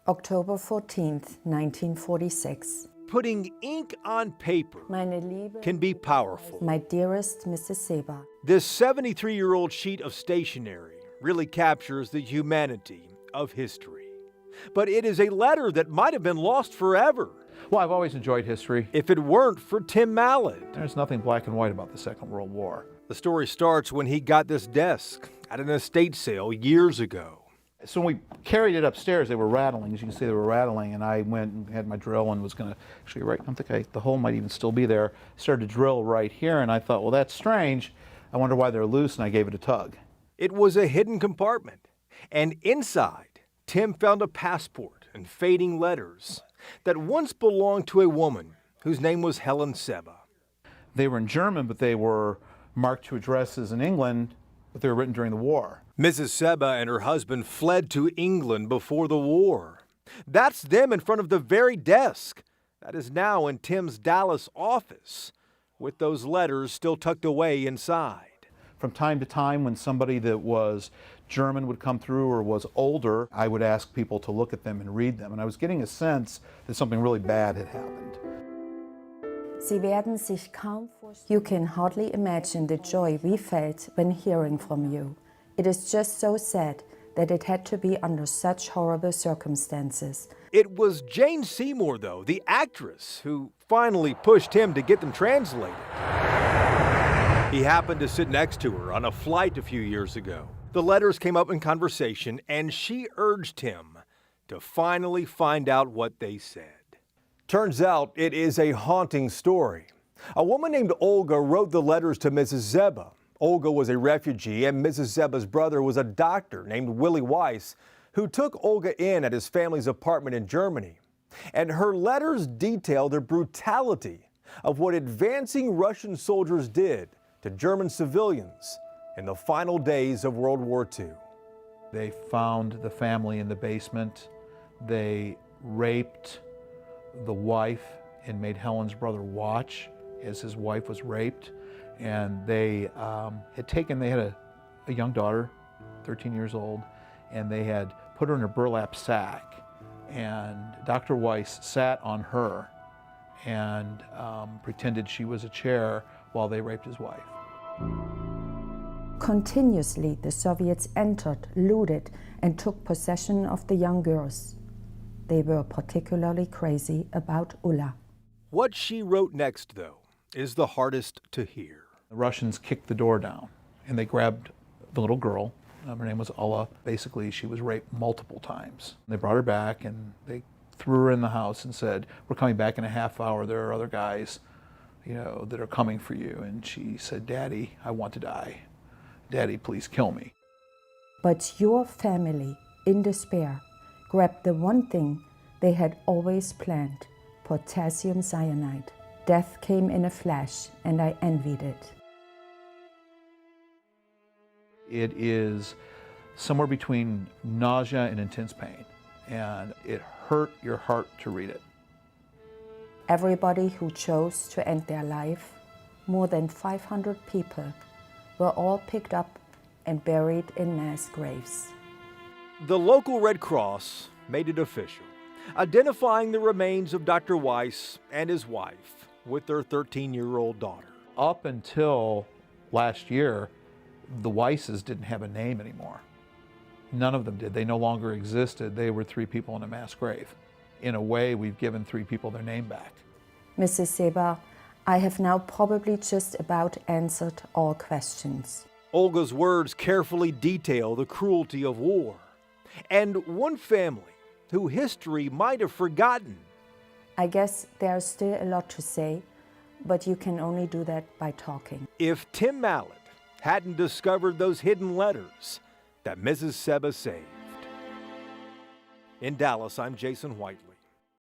October 14th, 1946. Putting ink on paper Meine Liebe, can be powerful. my dearest Mrs. Seba. This 73-year-old sheet of stationery really captures the humanity of history. But it is a letter that might have been lost forever Well, I've always enjoyed history. if it weren't for Tim Mallett. There's nothing black and white about the Second World War. The story starts when he got this desk at an estate sale years ago. So when we carried it upstairs, they were rattling. As you can see, they were rattling, and I went and had my drill and was going to actually I don't think the hole might even still be there. Started to drill right here, and I thought, well, that's strange. I wonder why they're loose, and I gave it a tug. It was a hidden compartment, and inside, Tim found a passport and fading letters that once belonged to a woman whose name was Helen Seba. They were in German, but they were marked to addresses in England, but they were written during the war. Mrs. Seba and her husband fled to England before the war. That's them in front of the very desk that is now in Tim's Dallas office, with those letters still tucked away inside. From time to time, when somebody that was German would come through or was older, I would ask people to look at them and read them. And I was getting a sense that something really bad had happened. Sie werden sich kaum vorstellen. You can hardly imagine the joy we felt when hearing from you. It is just so sad that it had to be under such horrible circumstances. It was Jane Seymour, though, the actress, who finally pushed him to get them translated. He happened to sit next to her on a flight a few years ago. The letters came up in conversation, and she urged him to finally find out what they said. Turns out it is a haunting story. A woman named Olga wrote the letters to Mrs. Seba. Olga was a refugee, and Mrs. Seba's brother was a doctor named Willie Weiss, who took Olga in at his family's apartment in Germany. And her letters detail the brutality of what advancing Russian soldiers did to German civilians in the final days of World War II. They found the family in the basement. They raped the wife and made Helen's brother watch as his wife was raped. And they had a young daughter, 13 years old, and they had put her in a burlap sack. And Dr. Weiss sat on her and pretended she was a chair while they raped his wife. Continuously, the Soviets entered, looted, and took possession of the young girls. They were particularly crazy about Ulla. What she wrote next, though, is the hardest to hear. The Russians kicked the door down, and they grabbed the little girl. Her name was Ulla. Basically, she was raped multiple times. They brought her back, and they threw her in the house and said, "We're coming back in a half hour. There are other guys, that are coming for you." And she said, "Daddy, I want to die. Daddy, please kill me." But your family, in despair, grabbed the one thing they had always planned: potassium cyanide. Death came in a flash, and I envied it. It is somewhere between nausea and intense pain, and it hurt your heart to read it. Everybody who chose to end their life, more than 500 people, were all picked up and buried in mass graves. The local Red Cross made it official, identifying the remains of Dr. Weiss and his wife with their 13-year-old daughter. Up until last year, the Weisses didn't have a name anymore. None of them did. They no longer existed. They were three people in a mass grave. In a way, we've given three people their name back. Mrs. Seba, I have now probably just about answered all questions. Olga's words carefully detail the cruelty of war, and one family who history might have forgotten. I guess there's still a lot to say, but you can only do that by talking. If Tim Mallett hadn't discovered those hidden letters that Mrs. Seba saved. In Dallas, I'm Jason Whiteley.